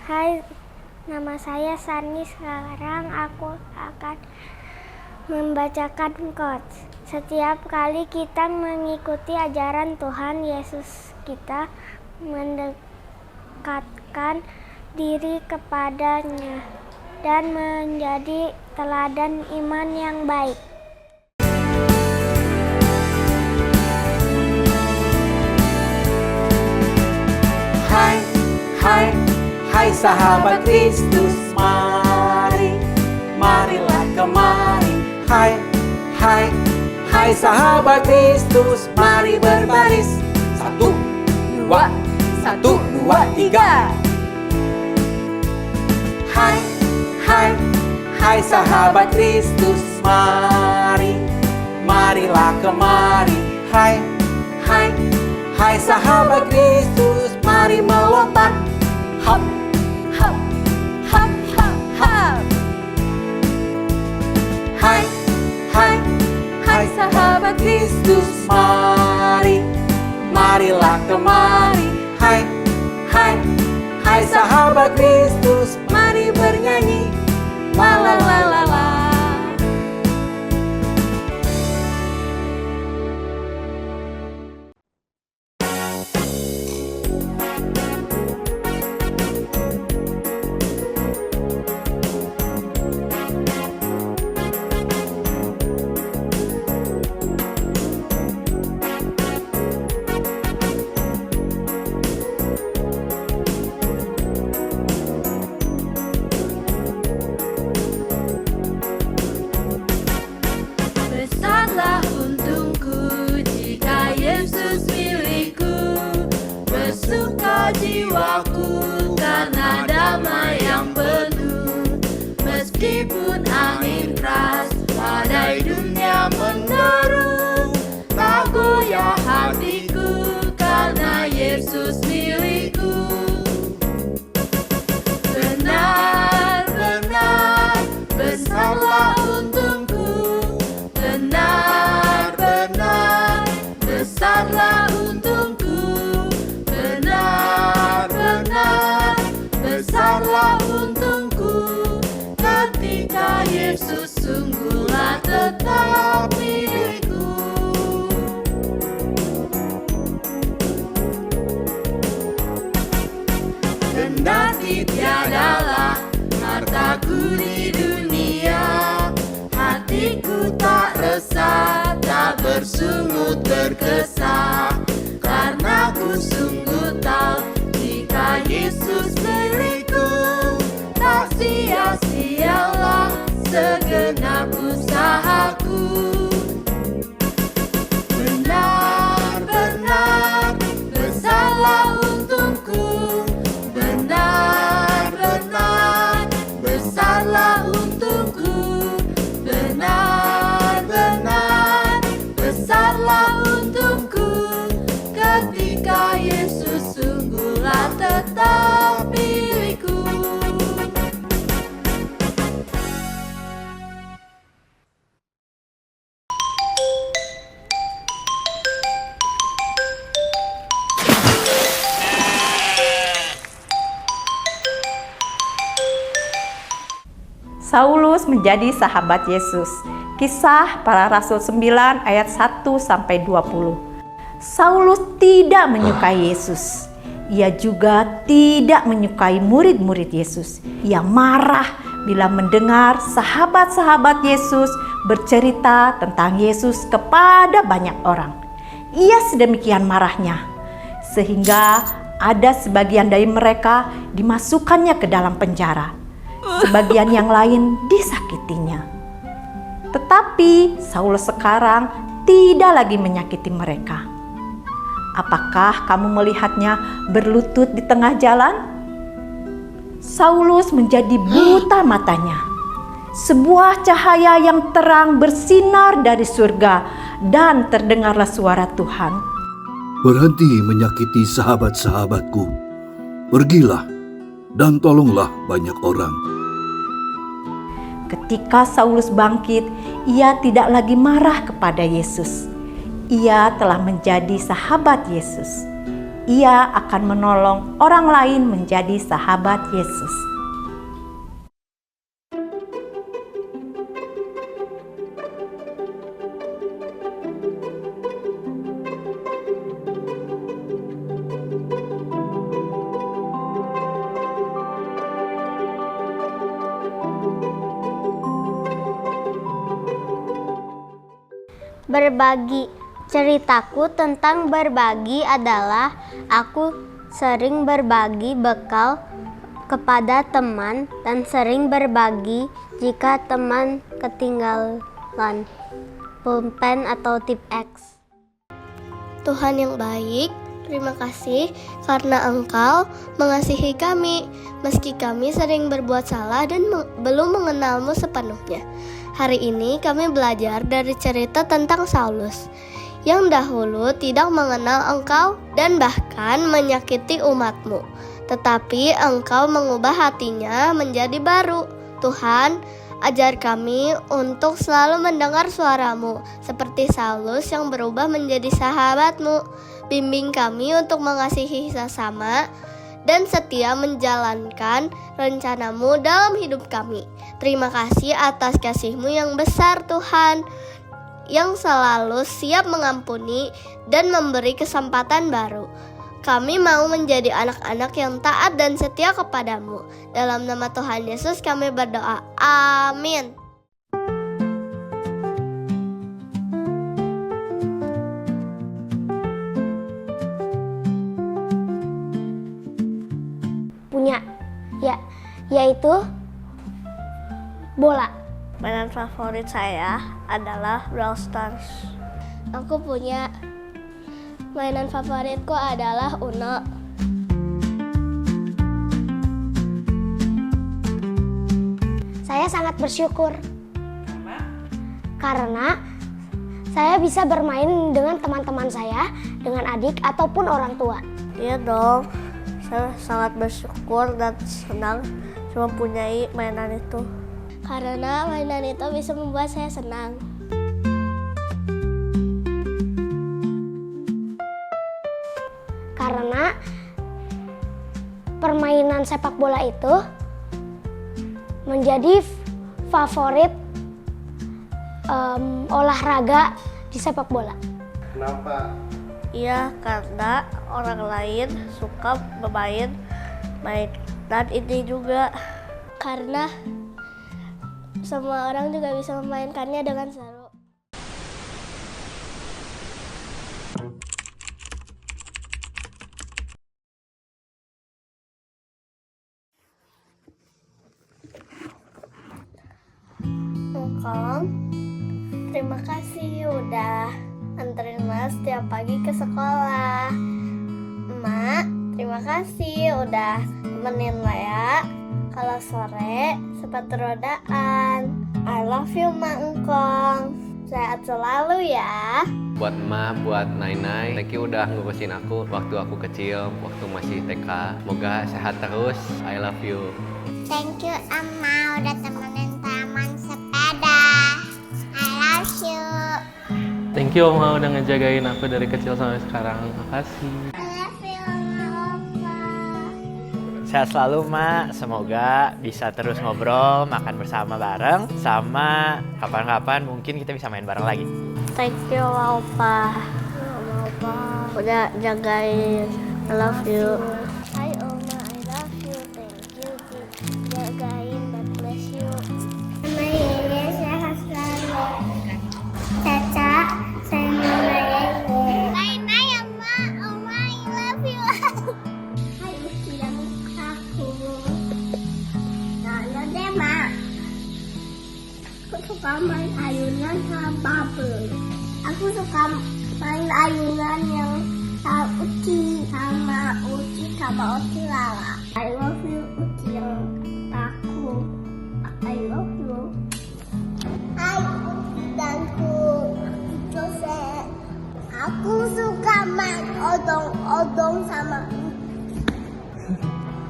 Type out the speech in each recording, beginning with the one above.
Hai, nama saya Sani. Sekarang aku akan membacakan quotes. Setiap kali kita mengikuti ajaran Tuhan Yesus, kita mendekatkan diri kepadanya dan menjadi teladan iman yang baik. Hai sahabat Kristus, marilah kemari. Hai sahabat Kristus, mari berbaris. 1, 2, 1, 2, 3. Hai sahabat Kristus, marilah kemari. Hai sahabat Kristus, mari melompat. Hop, hop, hop, hop, hop. Hai sahabat Kristus, marilah kemari. Hai sahabat Kristus, mari bernyanyi. La la la la la. Besarlah untungku jika Yesus milikku, bersuka jiwaku karena damai yang penuh. Meskipun angin keras, badai dunia menderu, tak goyah hatiku karena Yesus milikku. Benar-benar besarlah untungku, benar-benar besarlah untungku, benar-benar besarlah untungku, ketika Yesus sungguhlah tetap milikku. Kendati tiadalah hartaku di dunia, hatiku tak resah, tak bersungut berkesah, karena ku sungguh tahu jika Yesus milikku, tak sia-sialah segenap usahaku. Benar-benar besarlah untungku, benar-benar besarlah untungku, benar-benar besarlah untungku, ketika Yesus sungguhlah tetap milikku. Saulus menjadi sahabat Yesus. Kisah Para Rasul 9 ayat 1-20. Saulus tidak menyukai Yesus. Ia juga tidak menyukai murid-murid Yesus. Ia marah bila mendengar sahabat-sahabat Yesus bercerita tentang Yesus kepada banyak orang. Ia sedemikian marahnya sehingga ada sebagian dari mereka dimasukkannya ke dalam penjara. Sebagian yang lain disakitinya. Tetapi Saulus sekarang tidak lagi menyakiti mereka. Apakah kamu melihatnya berlutut di tengah jalan? Saulus menjadi buta matanya. Sebuah cahaya yang terang bersinar dari surga dan terdengarlah suara Tuhan. Berhenti menyakiti sahabat-sahabatku. Pergilah dan tolonglah banyak orang. Ketika Saulus bangkit, ia tidak lagi marah kepada Yesus. Ia telah menjadi sahabat Yesus. ia akan menolong orang lain menjadi sahabat Yesus. Berbagi. Ceritaku tentang berbagi adalah aku sering berbagi bekal kepada teman dan sering berbagi jika teman ketinggalan pulpen atau tip X. Tuhan yang baik, terima kasih karena Engkau mengasihi kami meski kami sering berbuat salah dan belum mengenalmu sepenuhnya. Hari ini kami belajar dari cerita tentang Saulus yang dahulu tidak mengenal Engkau dan bahkan menyakiti umat-Mu. Tetapi Engkau mengubah hatinya menjadi baru. Tuhan, ajar kami untuk selalu mendengar suara-Mu, seperti Saulus yang berubah menjadi sahabat-Mu. Bimbing kami untuk mengasihi sesama dan setia menjalankan rencana-Mu dalam hidup kami. Terima kasih atas kasih-Mu yang besar, Tuhan, yang selalu siap mengampuni dan memberi kesempatan baru. Kami mau menjadi anak-anak yang taat dan setia kepadamu. Dalam nama Tuhan Yesus kami berdoa. Amin. Punya, yaitu bola. Mainan favorit saya adalah Brawl Stars. Aku punya mainan favoritku adalah Uno. Saya sangat bersyukur karena saya bisa bermain dengan teman-teman saya, dengan adik ataupun orang tua. Iya dong, saya sangat bersyukur dan senang mempunyai mainan itu. Karena mainan itu bisa membuat saya senang. Karena permainan sepak bola itu menjadi favorit olahraga di sepak bola. Kenapa? Iya, karena orang lain suka bermain dan ini juga karena semua orang juga bisa memainkannya dengan seru. Engkong, terima kasih udah anterin Mas setiap pagi ke sekolah. Emak, terima kasih udah temenin Lea kalau sore sepatu rodaan. I love you, Mak Engkong. Sehat selalu ya. Buat emak, buat Nainai, thank you udah ngurusin aku waktu aku kecil, waktu masih TK. Semoga sehat terus. I love you. Thank you, Amma, udah temenin taman sepeda. I love you. Thank you Oma udah ngejagain aku dari kecil sampai sekarang. Makasih. I love you, Oma. Sehat selalu, Mak. Semoga bisa terus ngobrol, makan bersama bareng, sama kapan-kapan mungkin kita bisa main bareng lagi. Thank you, Opa. Udah jagain. I love you. Hai, Oma. I love you. Thank you. Jagain. God bless you. Mama Yeye sehat selalu. Caca, saya mau Yeye. Nainai, Oma. Oma, I love you. Hai, usia aku. Halo deh, Mak. Aku suka main ayunan sama bubble. Aku suka main ayunan yang sama Uci sama Uci Lala. I love you, Uci yang aku. I love you. Hai, Uci danku. Jose. Aku suka main odong-odong sama Uci.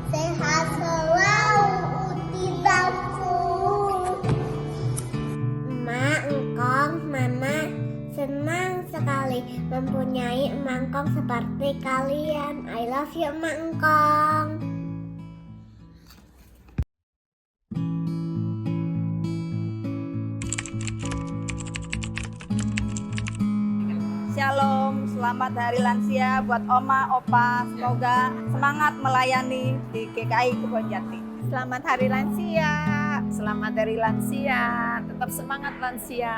Sehat selalu, Uci danku. Mak, Engkong, Mama senang sekali mempunyai emangkong seperti kalian. I love you emangkong. Shalom, selamat Hari Lansia buat Oma, Opa. Semoga semangat melayani di GKI Kebonjati. Selamat Hari Lansia, selamat Hari Lansia, tetap semangat lansia.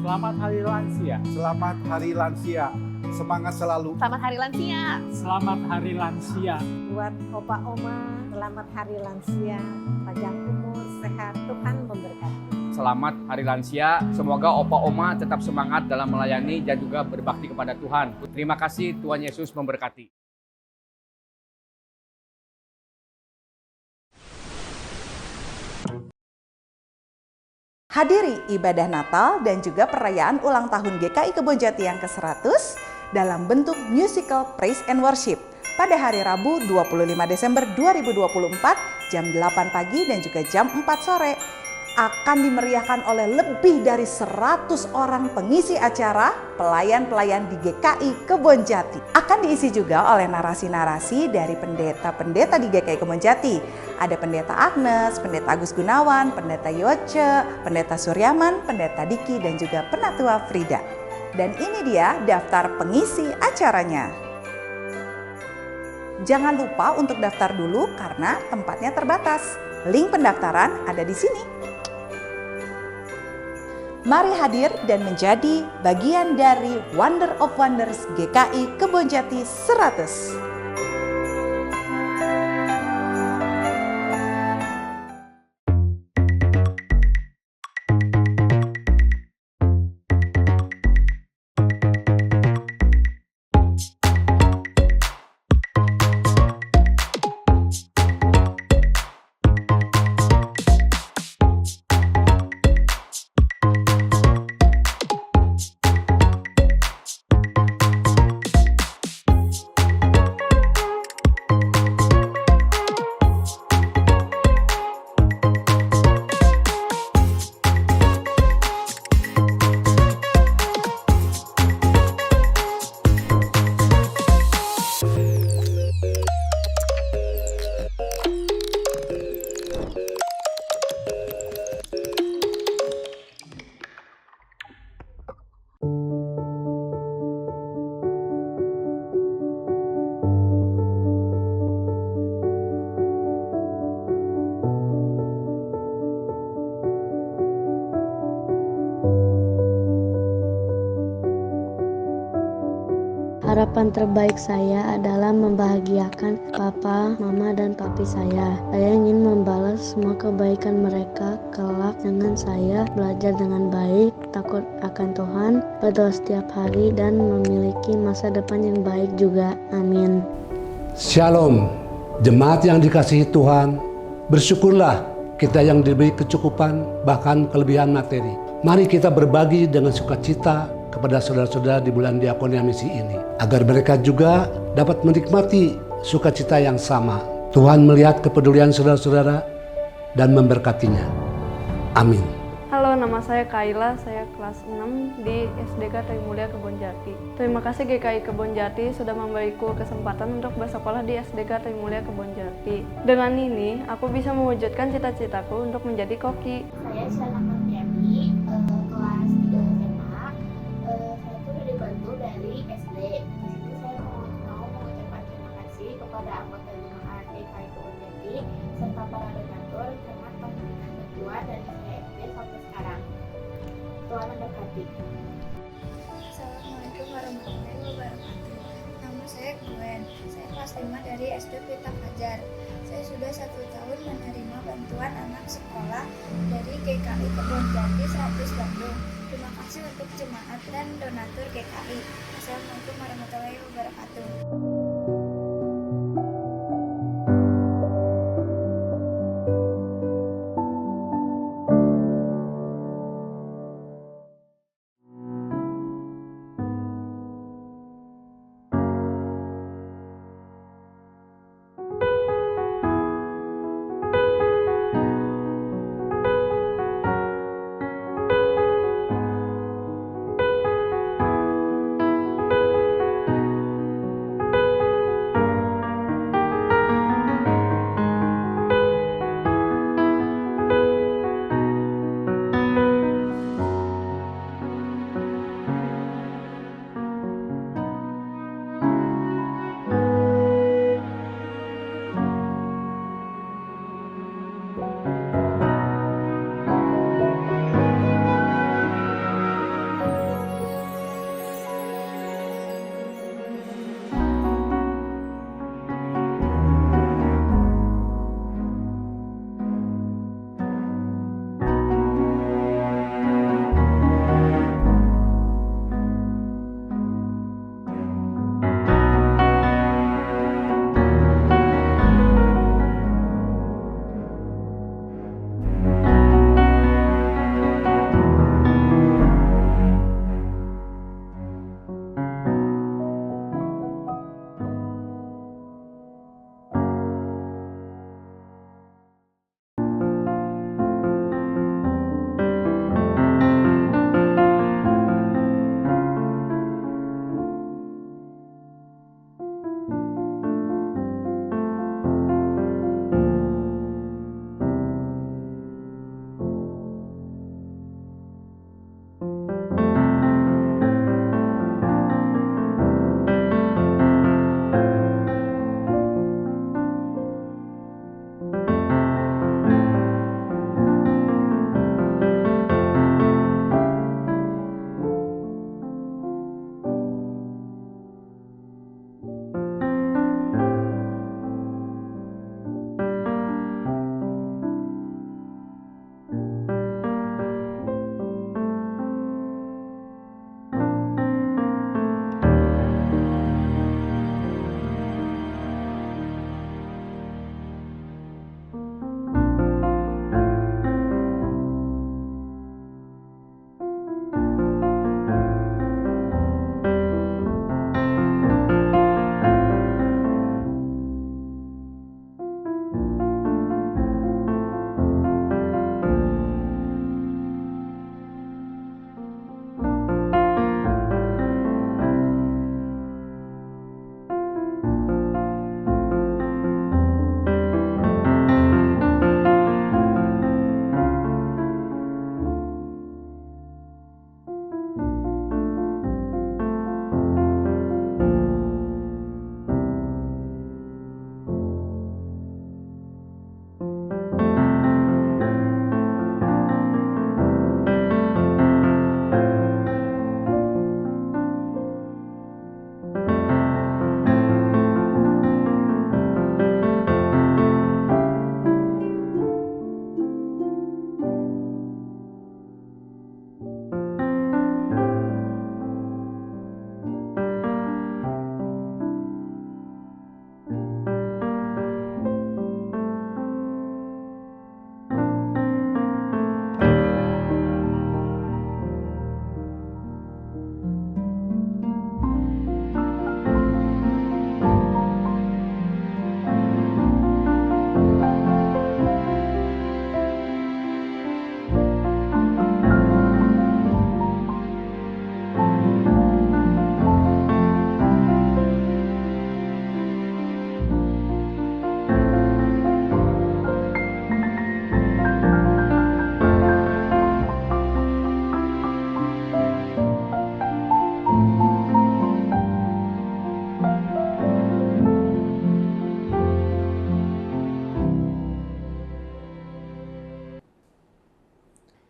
Selamat Hari Lansia. Selamat Hari Lansia. Semangat selalu. Selamat Hari Lansia. Selamat Hari Lansia. Buat Opa, Oma, selamat Hari Lansia. Panjang umur, sehat, Tuhan memberkati. Selamat Hari Lansia, semoga Opa Oma tetap semangat dalam melayani dan juga berbakti kepada Tuhan. Terima kasih, Tuhan Yesus memberkati. Hadiri ibadah Natal dan juga perayaan ulang tahun GKI Kebonjati yang ke-100 dalam bentuk musical Praise and Worship pada hari Rabu 25 Desember 2024 jam 8 pagi dan juga jam 4 sore. Akan dimeriahkan oleh lebih dari 100 orang pengisi acara, pelayan-pelayan di GKI Kebonjati. Akan diisi juga oleh narasi-narasi dari pendeta-pendeta di GKI Kebonjati. Ada Pendeta Agnes, Pendeta Agus Gunawan, Pendeta Yoce, Pendeta Suryaman, Pendeta Diki, dan juga Penatua Frida. Dan ini dia daftar pengisi acaranya. Jangan lupa untuk daftar dulu karena tempatnya terbatas. Link pendaftaran ada di sini. Mari hadir dan menjadi bagian dari Wonder of Wonders GKI Kebonjati 100. Harapan terbaik saya adalah membahagiakan papa, mama, dan papi saya. Saya ingin membalas semua kebaikan mereka kelak dengan saya belajar dengan baik, takut akan Tuhan, berdoa setiap hari, dan memiliki masa depan yang baik juga. Amin. Shalom, jemaat yang dikasihi Tuhan, bersyukurlah kita yang diberi kecukupan bahkan kelebihan materi. Mari kita berbagi dengan sukacita kepada saudara-saudara di bulan diakonia misi ini, agar mereka juga dapat menikmati sukacita yang sama. Tuhan melihat kepedulian saudara-saudara dan memberkatinya. Amin. Halo, nama saya Kaila, saya kelas 6 di SDK Trimulya Kebonjati. Terima kasih GKI Kebonjati sudah memberiku kesempatan untuk bersekolah di SDK Trimulya Kebonjati. Dengan ini, aku bisa mewujudkan cita-citaku untuk menjadi koki. Saya Syana Marjani, kelas 3 SMA. Saya tuh dibantu dari SD. Di situ saya mau mengucapkan terima kasih kepada anggota jemaat GKI Kebonjati serta para donatur karena telah memberikan bantuan dari saya SD sampai sekarang. Tuhan memberkati. Assalamualaikum warahmatullahi wabarakatuh. Nama saya Gwen. Saya kelas 5 dari SD Pita Fajar. Saya sudah 1 tahun menerima bantuan anak sekolah dari GKI Kebonjati 100 Bandung. Terima kasih untuk jemaat dan donatur GKI. Assalamualaikum warahmatullahi wabarakatuh.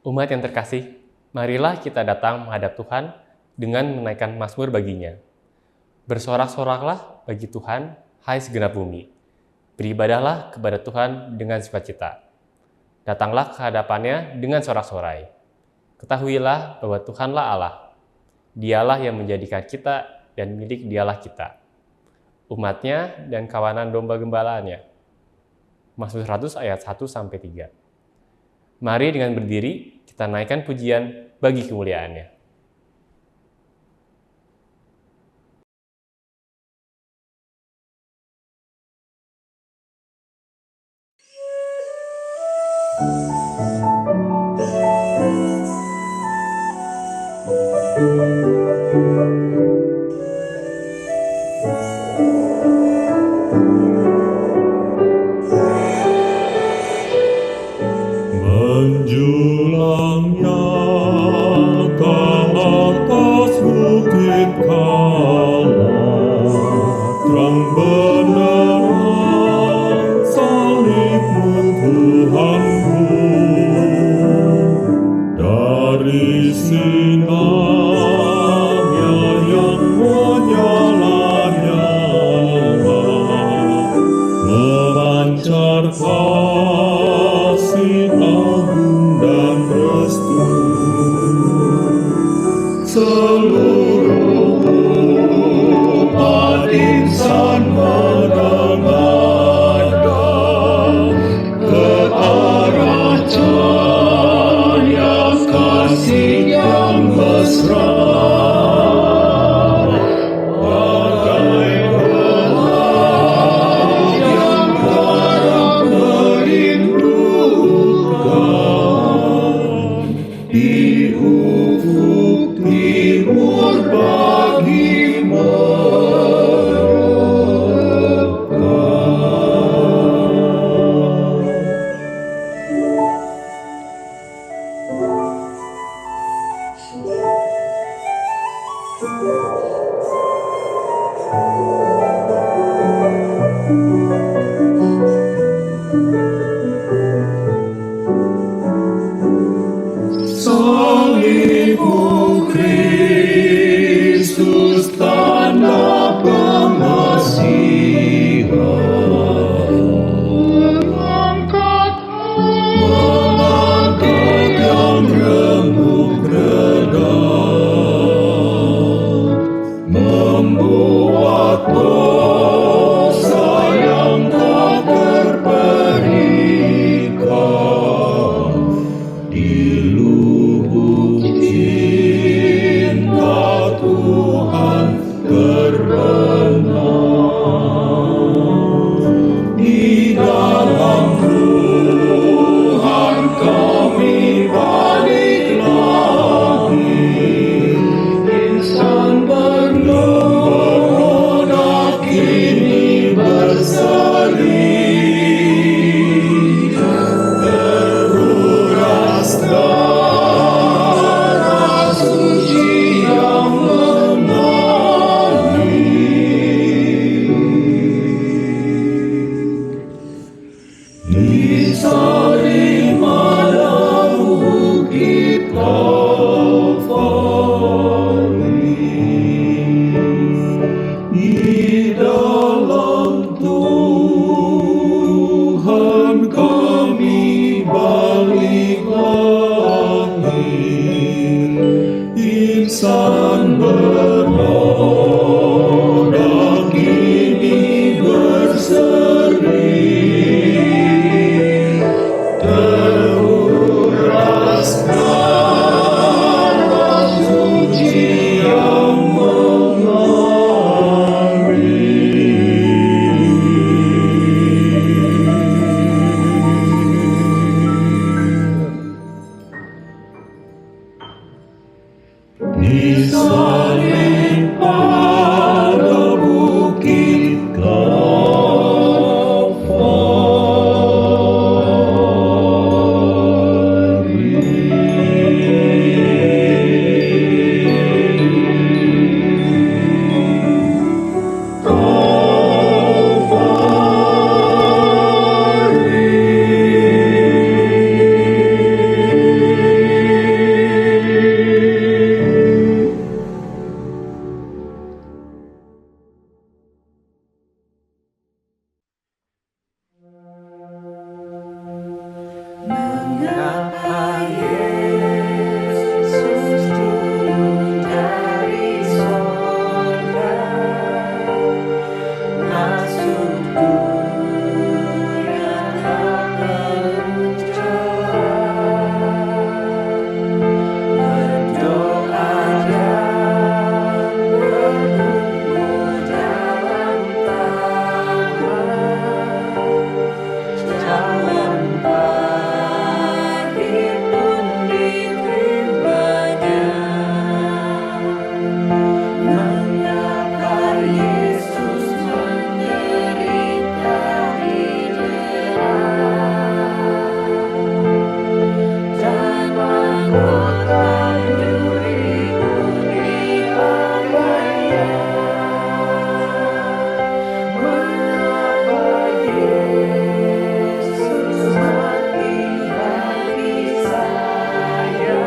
Umat yang terkasih, marilah kita datang menghadap Tuhan dengan menaikkan mazmur baginya. Bersorak-soraklah bagi Tuhan, hai segenap bumi. Beribadahlah kepada Tuhan dengan sukacita. Datanglah ke hadapannya dengan sorak-sorai. Ketahuilah bahwa Tuhanlah Allah. Dialah yang menjadikan kita dan milik dialah kita. Umatnya dan kawanan domba gembalaannya. Mazmur 100 ayat 1-3. Mari dengan berdiri, kita naikkan pujian bagi kemuliaan-Nya. Menjulangnya ke atas bukit Kala, terang benderang salibmu Tuhanku. Dari sinarnya yang menyala-nyala, memancar kasih agung dan restu. Seluruh umat insan menengadah ke arah cahaya kasih yang mesra. Bagai belah yang karam merindukan di ufuk timur bagi salibmu Kristus tanda pengasihan, mengangkat yang remuk redam, membuat dosa yang tak terperikan di lubuk cinta Tuhan terbenam. Di dalam Tuhan kami balik lagi, insan bernoda kini berseri. Teruras darah suci yang mengalir di sari pada bukit Kalvari. Di dalam Tuhan kami balik lagi, insan bernoda kini berseri. Teruras darah suci yang mengalir di salib pada bukit Mengapa Yesus turun dari sorga, masuk dunia tercela, berdoa dan bergumul dalam taman, jalan pahit pun diterimanya. Mengapa Yesus menderita didera, dan mahkota duri pun dipakainya? Mengapa Yesus mati bagi saya?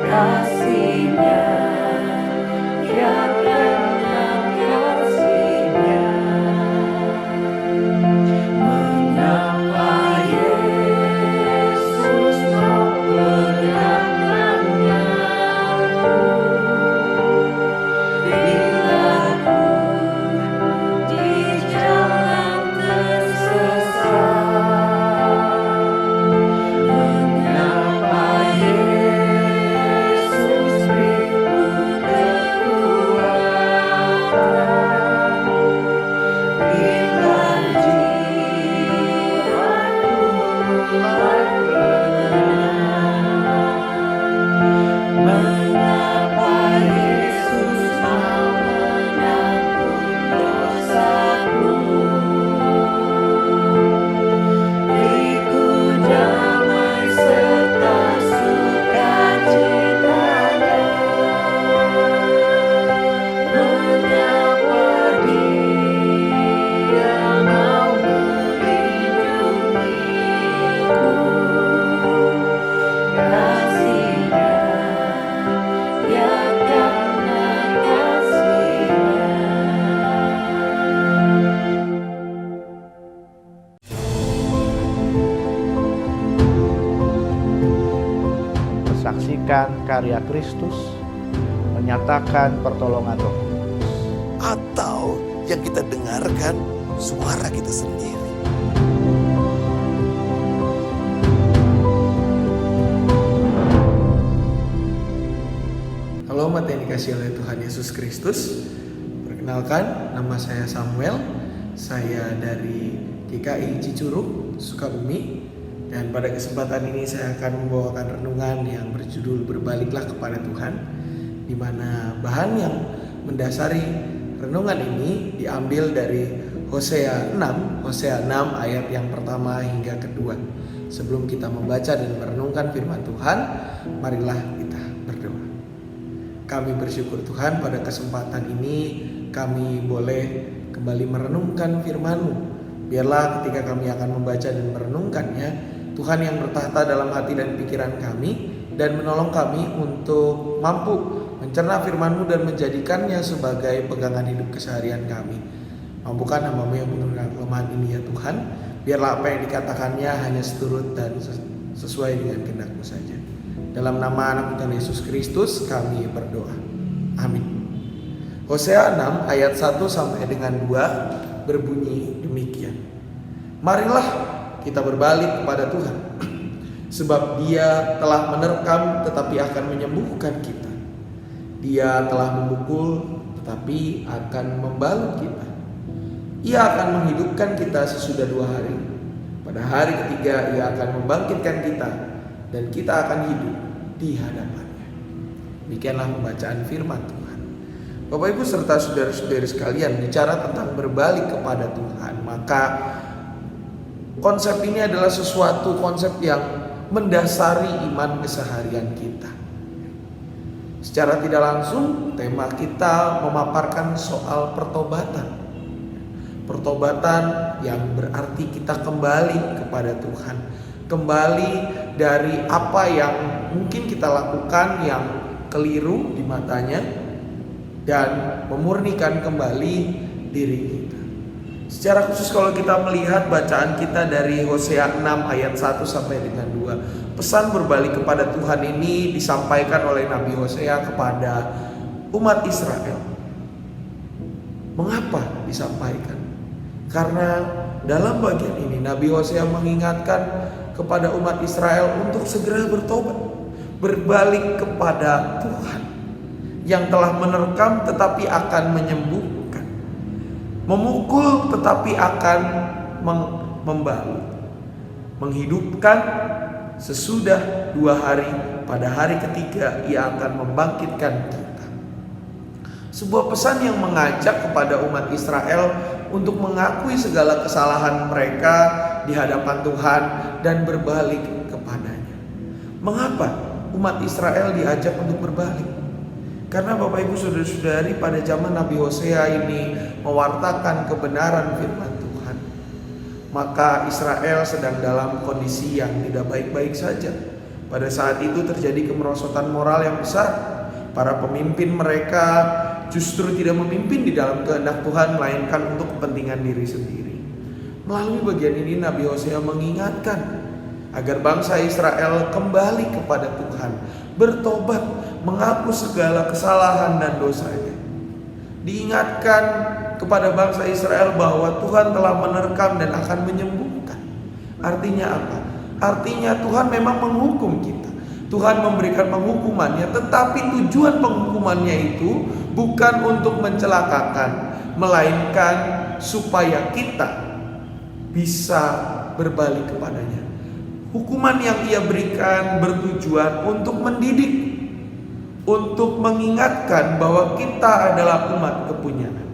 Kasih-Nya, ya karena kasih-Nya. Mengapa Yesus mau pegang tanganku bila ku di jalan tersesat? Mengapa Yesus beriku kekuatan bila jiwaku mulai berbenah? Mengapa Yesus mau menanggung dosaku? Beriku damai serta sukacitanya. Mengapa Dia mau melindungiku? Kasih-Nya, ya karena kasih-Nya. Mensaksikan karya Kristus, menyatakan pertolongan Roh Kudus. Atau yang kita dengarkan suara kita sendiri. Halo umat yang dikasihi oleh Tuhan Yesus Kristus. Perkenalkan, nama saya Samuel. Saya dari GKI Cicurug, Sukabumi. Dan pada kesempatan ini saya akan membawakan renungan yang berjudul Berbaliklah kepada Tuhan, di mana bahan yang mendasari renungan ini diambil dari Hosea 6 ayat yang pertama hingga kedua. Sebelum kita membaca dan merenungkan firman Tuhan, marilah kita berdoa. Kami bersyukur Tuhan pada kesempatan ini kami boleh kembali merenungkan firman-Mu. Biarlah ketika kami akan membaca dan merenungkannya, Tuhan yang bertahta dalam hati dan pikiran kami dan menolong kami untuk mampu mencerna firman-Mu dan menjadikannya sebagai pegangan hidup keseharian kami. Mampukan hamba-Mu yang penuh dengan kelemahan ini ya Tuhan. Biarlah apa yang dikatakannya hanya seturut dan sesuai dengan kehendak-Mu saja. Dalam nama anak Tuhan Yesus Kristus kami berdoa. Amin. Hosea 6 ayat 1 sampai dengan 2 berbunyi demikian. Marilah kita berbalik kepada Tuhan, sebab Dia telah menerkam tetapi akan menyembuhkan kita. Dia telah memukul tetapi akan membalut kita. Ia akan menghidupkan kita sesudah 2 hari. Pada hari ketiga Ia akan membangkitkan kita, dan kita akan hidup di hadapannya. Demikianlah pembacaan firman Tuhan. Bapak Ibu serta saudara-saudari sekalian, bicara tentang berbalik kepada Tuhan, maka konsep ini adalah sesuatu konsep yang mendasari iman keseharian kita. Secara tidak langsung, tema kita memaparkan soal pertobatan. Pertobatan yang berarti kita kembali kepada Tuhan. Kembali dari apa yang mungkin kita lakukan yang keliru di matanya, dan memurnikan kembali diri kita. Secara khusus kalau kita melihat bacaan kita dari Hosea 6 ayat 1 sampai dengan 2, pesan berbalik kepada Tuhan ini disampaikan oleh Nabi Hosea kepada umat Israel. Mengapa disampaikan? Karena dalam bagian ini Nabi Hosea mengingatkan kepada umat Israel untuk segera bertobat, berbalik kepada Tuhan yang telah menerkam tetapi akan menyembuhkan, memukul tetapi akan membalut, menghidupkan sesudah 2 hari, pada hari ketiga ia akan membangkitkan kita. Sebuah pesan yang mengajak kepada umat Israel untuk mengakui segala kesalahan mereka di hadapan Tuhan dan berbalik kepadanya. Mengapa umat Israel diajak untuk berbalik? Karena Bapak Ibu Saudara-saudari, pada zaman Nabi Hosea ini mewartakan kebenaran firman Tuhan, maka Israel sedang dalam kondisi yang tidak baik-baik saja. Pada saat itu terjadi kemerosotan moral yang besar. Para pemimpin mereka justru tidak memimpin di dalam kehendak Tuhan, melainkan untuk kepentingan diri sendiri. Melalui bagian ini Nabi Hosea mengingatkan agar bangsa Israel kembali kepada Tuhan, bertobat, mengaku segala kesalahan dan dosanya. Diingatkan kepada bangsa Israel bahwa Tuhan telah menerkam dan akan menyembuhkan. Artinya apa? Artinya Tuhan memang menghukum kita. Tuhan memberikan penghukumannya, tetapi tujuan penghukumannya itu bukan untuk mencelakakan, melainkan supaya kita bisa berbalik kepadanya. Hukuman yang ia berikan bertujuan untuk mendidik, untuk mengingatkan bahwa kita adalah umat kepunyaan.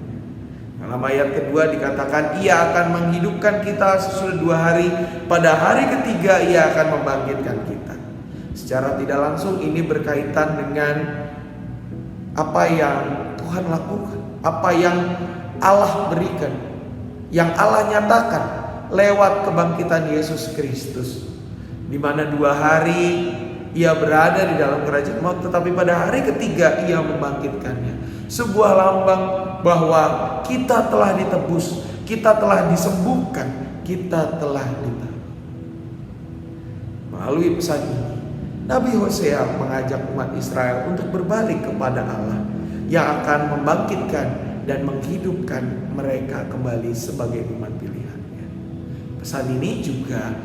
Dalam ayat kedua dikatakan ia akan menghidupkan kita sesudah 2 hari, pada hari ketiga ia akan membangkitkan kita. Secara tidak langsung ini berkaitan dengan apa yang Tuhan lakukan, apa yang Allah berikan, yang Allah nyatakan lewat kebangkitan Yesus Kristus, di mana 2 hari ia berada di dalam kerajaan maut, tetapi pada hari ketiga ia membangkitkannya. Sebuah lambang bahwa kita telah ditebus, kita telah disembuhkan, kita telah ditebus. Melalui pesan ini Nabi Hosea mengajak umat Israel untuk berbalik kepada Allah yang akan membangkitkan dan menghidupkan mereka kembali sebagai umat pilihannya. Pesan ini juga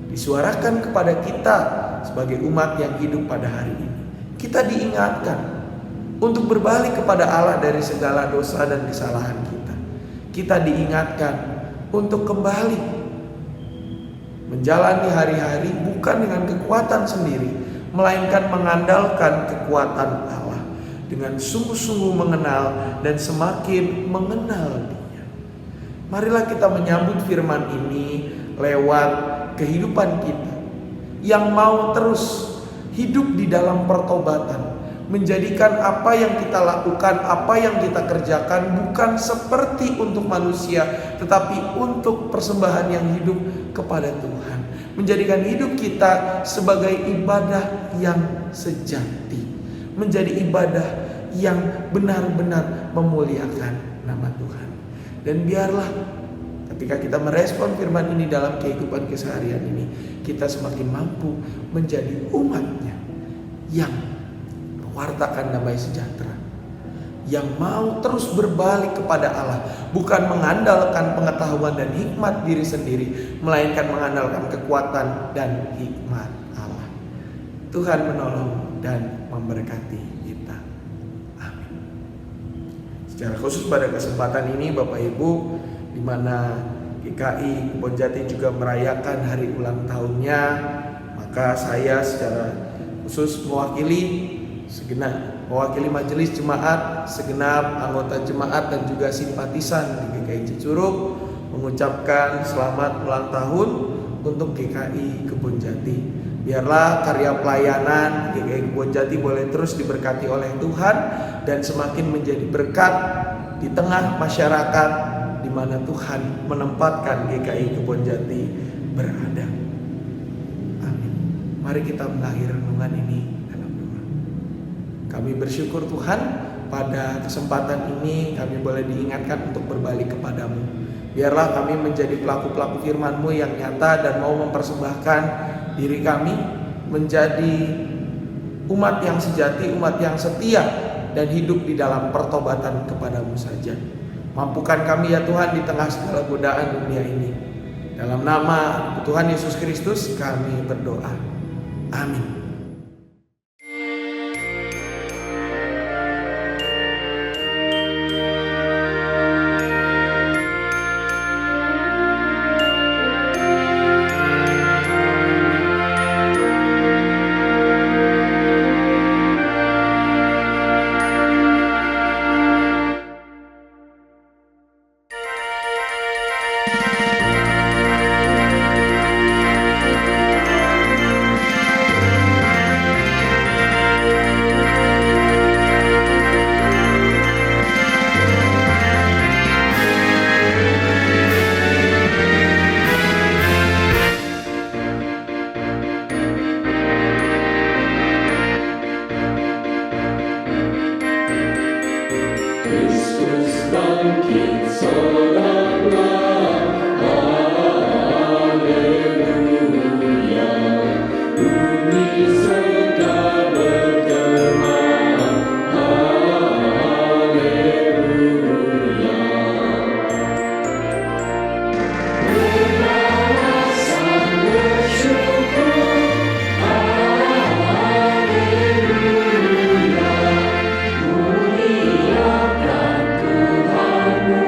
disuarakan kepada kita sebagai umat yang hidup pada hari ini. Kita diingatkan untuk berbalik kepada Allah dari segala dosa dan kesalahan kita. Kita diingatkan untuk kembali menjalani hari-hari bukan dengan kekuatan sendiri, melainkan mengandalkan kekuatan Allah, dengan sungguh-sungguh mengenal dan semakin mengenal Dia. Marilah kita menyambut firman ini lewat kehidupan kita yang mau terus hidup di dalam pertobatan, menjadikan apa yang kita lakukan, apa yang kita kerjakan bukan seperti untuk manusia, tetapi untuk persembahan yang hidup kepada Tuhan. Menjadikan hidup kita sebagai ibadah yang sejati, menjadi ibadah yang benar-benar memuliakan nama Tuhan. Dan biarlah ketika kita merespon firman ini dalam kehidupan keseharian ini, kita semakin mampu menjadi umat-Nya yang mewartakan damai sejahtera, yang mau terus berbalik kepada Allah, bukan mengandalkan pengetahuan dan hikmat diri sendiri, melainkan mengandalkan kekuatan dan hikmat Allah. Tuhan menolong dan memberkati kita. Amin. Secara khusus pada kesempatan ini Bapak Ibu, di mana GKI Kebonjati juga merayakan hari ulang tahunnya, maka saya secara khusus mewakili segenap mewakili majelis jemaat, segenap anggota jemaat dan juga simpatisan di GKI Cicurug mengucapkan selamat ulang tahun untuk GKI Kebonjati. Biarlah karya pelayanan GKI Kebonjati boleh terus diberkati oleh Tuhan dan semakin menjadi berkat di tengah masyarakat di mana Tuhan menempatkan GKI Kebonjati berada. Amin. Mari kita mengakhiri renungan ini dalam doa. Kami bersyukur Tuhan, pada kesempatan ini kami boleh diingatkan untuk berbalik kepadamu. Biarlah kami menjadi pelaku-pelaku firman-Mu yang nyata dan mau mempersembahkan diri kami menjadi umat yang sejati, umat yang setia dan hidup di dalam pertobatan kepadamu saja. Mampukan kami ya Tuhan di tengah segala godaan dunia ini. Dalam nama Tuhan Yesus Kristus kami berdoa. Amin. Kristus bangkit soraklah, haleluya. Bumi surga bergema, haleluya. Beralasan bersyukur, haleluya. Muliakan Tuhanmu,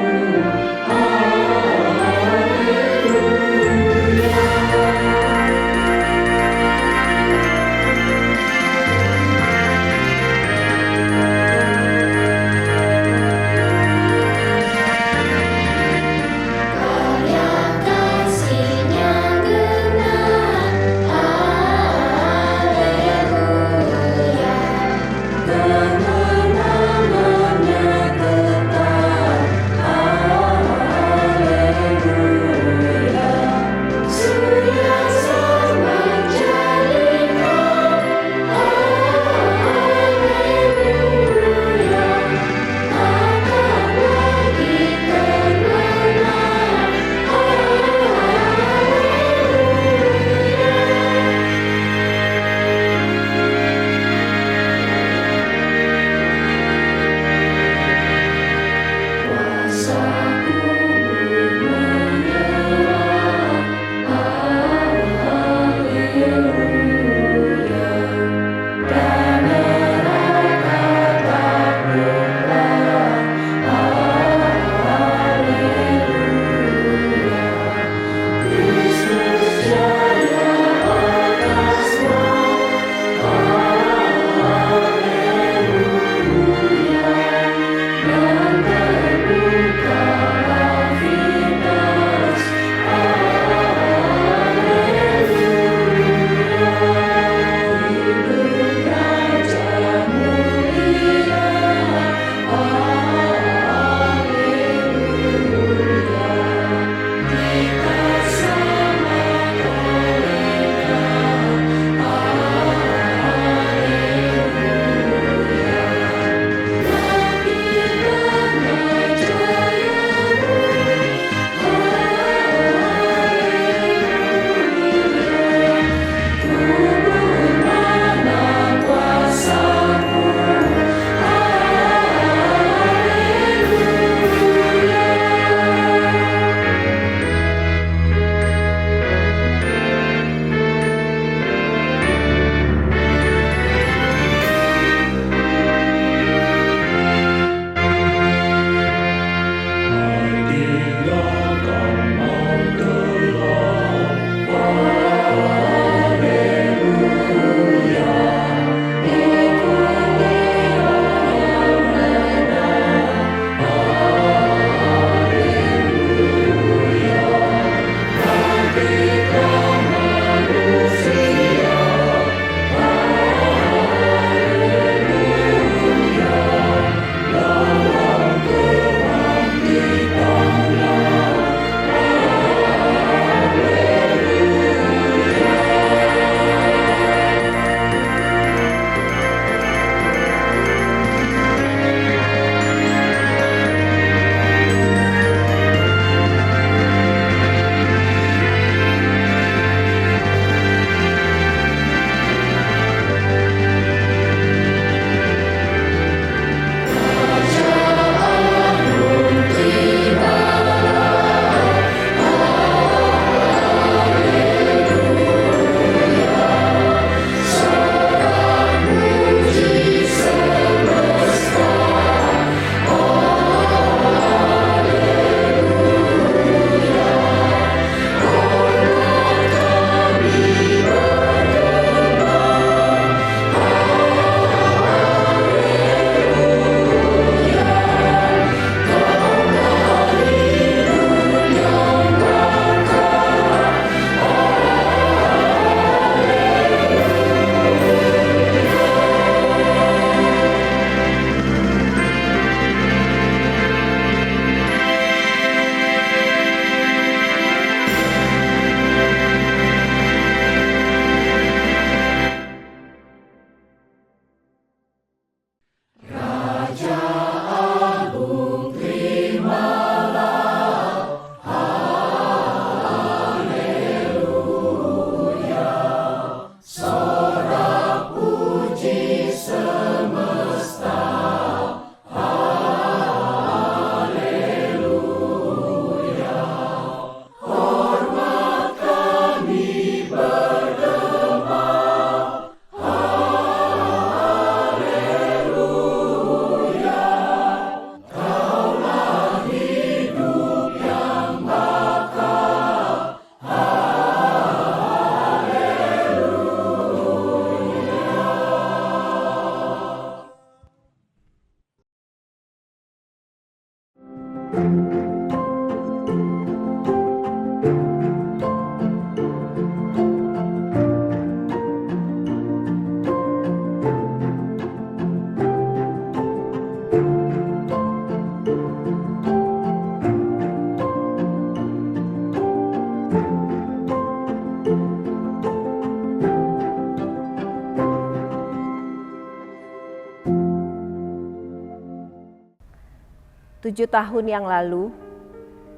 Tujuh tahun yang lalu,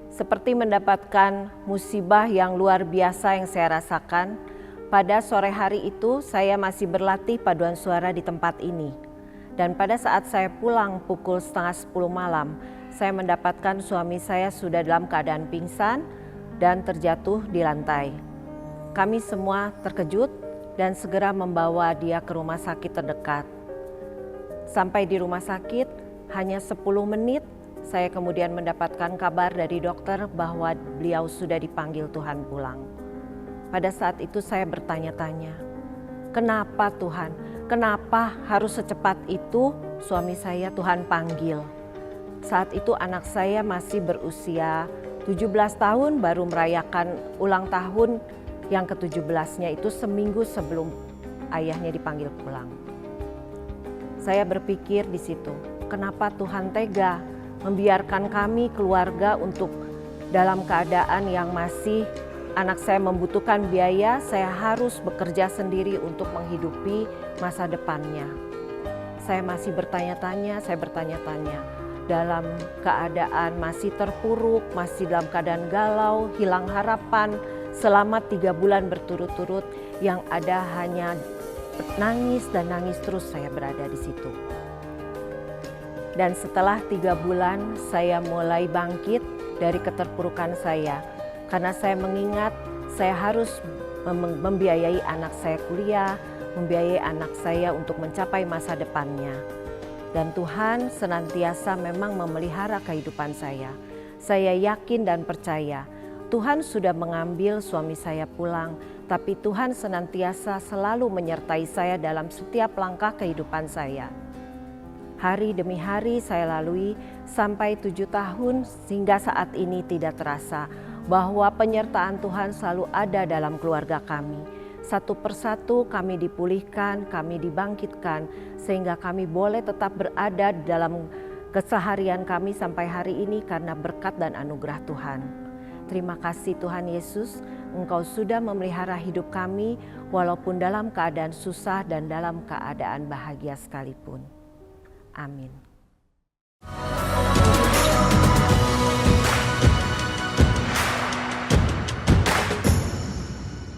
seperti mendapatkan musibah yang luar biasa yang saya rasakan, pada sore hari itu saya masih berlatih paduan suara di tempat ini. Dan pada saat saya pulang pukul 9:30 malam, saya mendapatkan suami saya sudah dalam keadaan pingsan dan terjatuh di lantai. Kami semua terkejut dan segera membawa dia ke rumah sakit terdekat. Sampai di rumah sakit, hanya 10 menit, saya kemudian mendapatkan kabar dari dokter bahwa beliau sudah dipanggil Tuhan pulang. Pada saat itu saya bertanya-tanya, kenapa Tuhan? Kenapa harus secepat itu suami saya Tuhan panggil? Saat itu anak saya masih berusia 17 tahun, baru merayakan ulang tahun yang ke-17-nya itu seminggu sebelum ayahnya dipanggil pulang. Saya berpikir di situ, kenapa Tuhan tega membiarkan kami keluarga untuk dalam keadaan yang masih anak saya membutuhkan biaya, saya harus bekerja sendiri untuk menghidupi masa depannya. Saya masih bertanya-tanya, dalam keadaan masih terpuruk, masih dalam keadaan galau, hilang harapan selama 3 bulan berturut-turut, yang ada hanya nangis dan nangis terus saya berada di situ. Dan setelah 3 bulan saya mulai bangkit dari keterpurukan saya. Karena saya mengingat saya harus membiayai anak saya kuliah, membiayai anak saya untuk mencapai masa depannya. Dan Tuhan senantiasa memang memelihara kehidupan saya. Saya yakin dan percaya Tuhan sudah mengambil suami saya pulang, tapi Tuhan senantiasa selalu menyertai saya dalam setiap langkah kehidupan saya. Hari demi hari saya lalui sampai 7 tahun hingga saat ini tidak terasa bahwa penyertaan Tuhan selalu ada dalam keluarga kami. Satu persatu kami dipulihkan, kami dibangkitkan sehingga kami boleh tetap berada dalam keseharian kami sampai hari ini karena berkat dan anugerah Tuhan. Terima kasih Tuhan Yesus, Engkau sudah memelihara hidup kami walaupun dalam keadaan susah dan dalam keadaan bahagia sekalipun. Amin.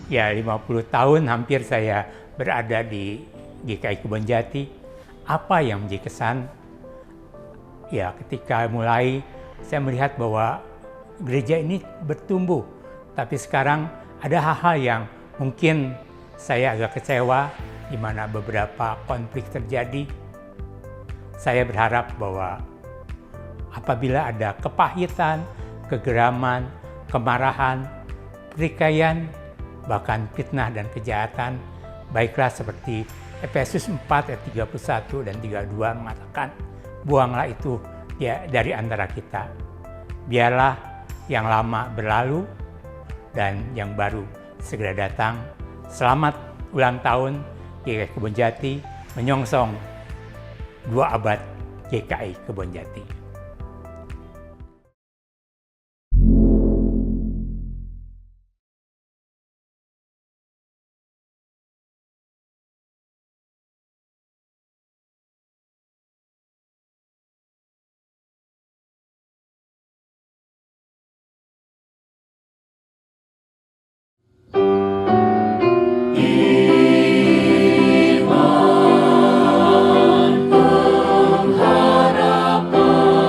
Ya, 50 tahun hampir saya berada di GKI Kebonjati. Apa yang menjadi kesan? Ya, ketika mulai saya melihat bahwa gereja ini bertumbuh. Tapi sekarang ada hal-hal yang mungkin saya agak kecewa, di mana beberapa konflik terjadi. Saya berharap bahwa apabila ada kepahitan, kegeraman, kemarahan, pertikaian, bahkan fitnah dan kejahatan, baiklah seperti Efesus 4 ayat 31 dan 32 mengatakan, buanglah itu ya dari antara kita. Biarlah yang lama berlalu dan yang baru segera datang. Selamat ulang tahun GKI Kebonjati menyongsong 2 abad GKI Kebonjati. Iman, pengharapan.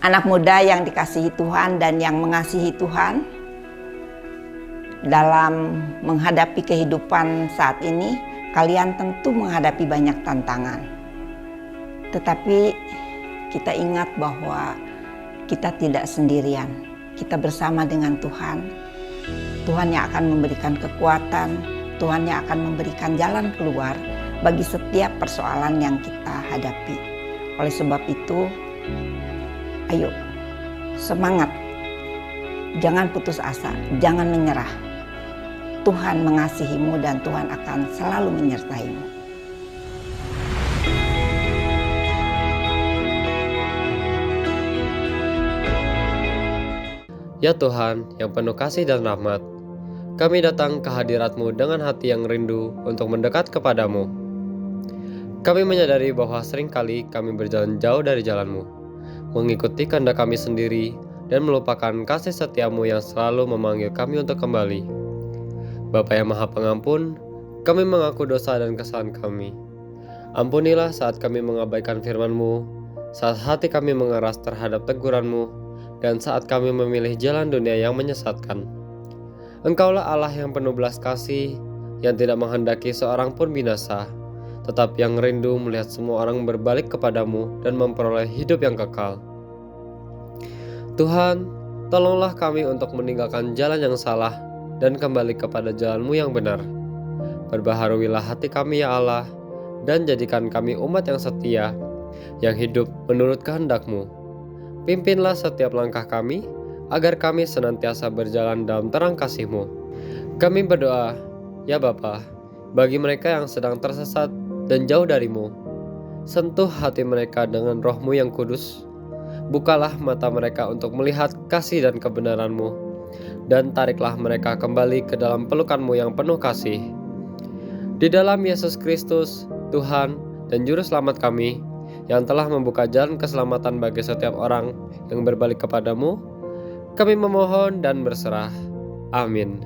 Anak muda yang dikasihi Tuhan dan yang mengasihi Tuhan, dalam menghadapi kehidupan saat ini, kalian tentu menghadapi banyak tantangan. Tetapi kita ingat bahwa kita tidak sendirian. Kita bersama dengan Tuhan. Tuhan yang akan memberikan kekuatan, Tuhan yang akan memberikan jalan keluar bagi setiap persoalan yang kita hadapi. Oleh sebab itu, ayo semangat, jangan putus asa, jangan menyerah. Tuhan mengasihimu dan Tuhan akan selalu menyertaimu. Ya Tuhan, yang penuh kasih dan rahmat, kami datang ke hadirat-Mu dengan hati yang rindu untuk mendekat kepadamu. Kami menyadari bahwa seringkali kami berjalan jauh dari jalan-Mu, mengikuti kehendak kami sendiri, dan melupakan kasih setia-Mu yang selalu memanggil kami untuk kembali. Bapa yang Maha Pengampun, kami mengaku dosa dan kesalahan kami. Ampunilah saat kami mengabaikan firman-Mu, saat hati kami mengeras terhadap teguran-Mu, dan saat kami memilih jalan dunia yang menyesatkan. Engkaulah Allah yang penuh belas kasih, yang tidak menghendaki seorang pun binasa, tetapi yang rindu melihat semua orang berbalik kepadamu dan memperoleh hidup yang kekal. Tuhan, tolonglah kami untuk meninggalkan jalan yang salah dan kembali kepada jalan-Mu yang benar. Perbaharuilah hati kami ya Allah, dan jadikan kami umat yang setia, yang hidup menurut kehendak-Mu. Pimpinlah setiap langkah kami, agar kami senantiasa berjalan dalam terang kasih-Mu. Kami berdoa, ya Bapa, bagi mereka yang sedang tersesat dan jauh dari-Mu. Sentuh hati mereka dengan Roh-Mu yang kudus. Bukalah mata mereka untuk melihat kasih dan kebenaran-Mu, dan tariklah mereka kembali ke dalam pelukan-Mu yang penuh kasih. Di dalam Yesus Kristus, Tuhan dan Juru Selamat kami, yang telah membuka jalan keselamatan bagi setiap orang yang berbalik kepadamu, kami memohon dan berserah. Amin.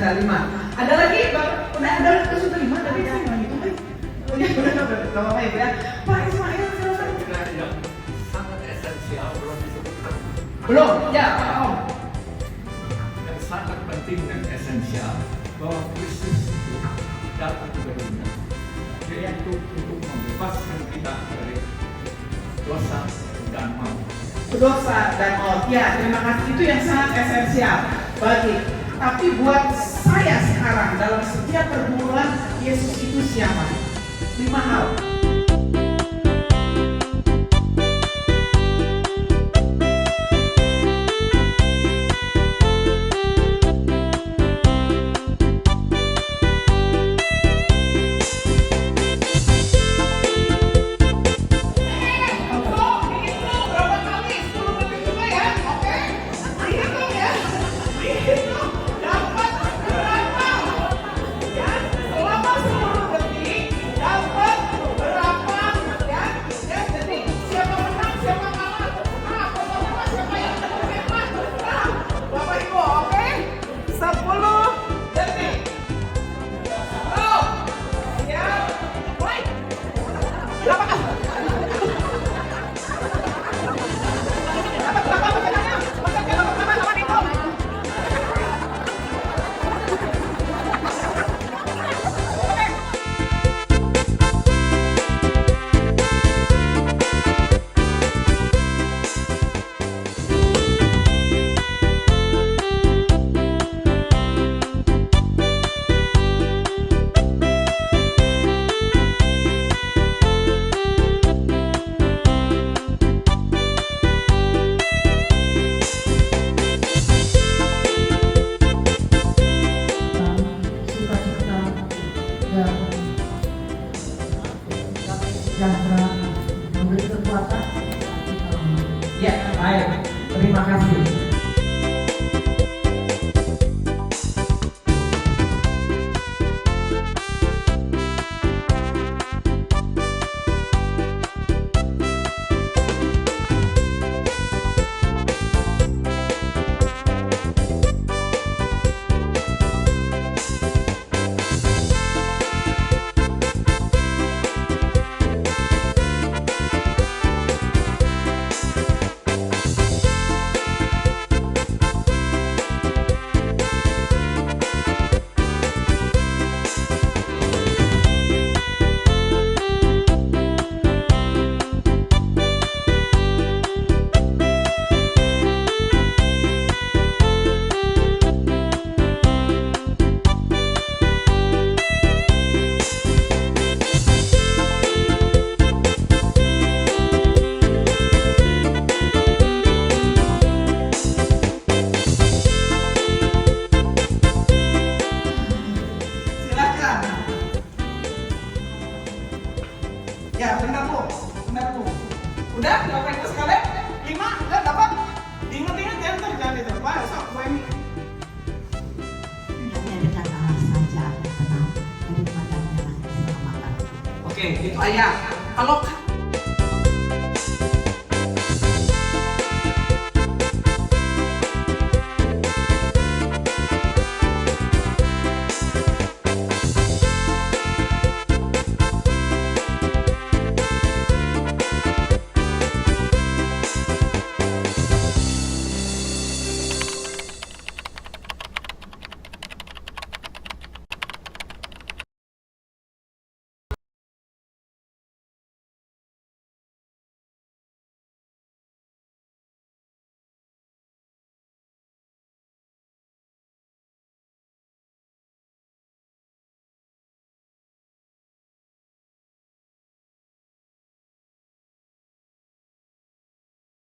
Sudah 5. Ada lagi? Udah ada sudah 5 tapi kan gitu kan. Oh ya udah apa ya? Pak Ismail silakan. Sangat esensial belum disebutkan. Belum? Ya, Pak Om. Yang sangat penting dan esensial bahwa Kristus itu datang ke dunia. Dia itu untuk membebaskan kita dari dosa dan maut. Dosa dan maut. Ya, terima kasih. Itu yang sangat esensial bagi. Tapi buat saya sekarang dalam setiap pergumulan, Yesus itu siapa? 5 hal. Ya, baik. Terima kasih. Ya, benar Bu. Udah, Bapak Ibu sekalian, 5 udah dapat. Diingat-ingat ya, ntar jangan itu. Wah, sok gue ini. Hanya dekat Allah saja kenal daripada menyerah keselamatan. Oke, itu ayat. Kalau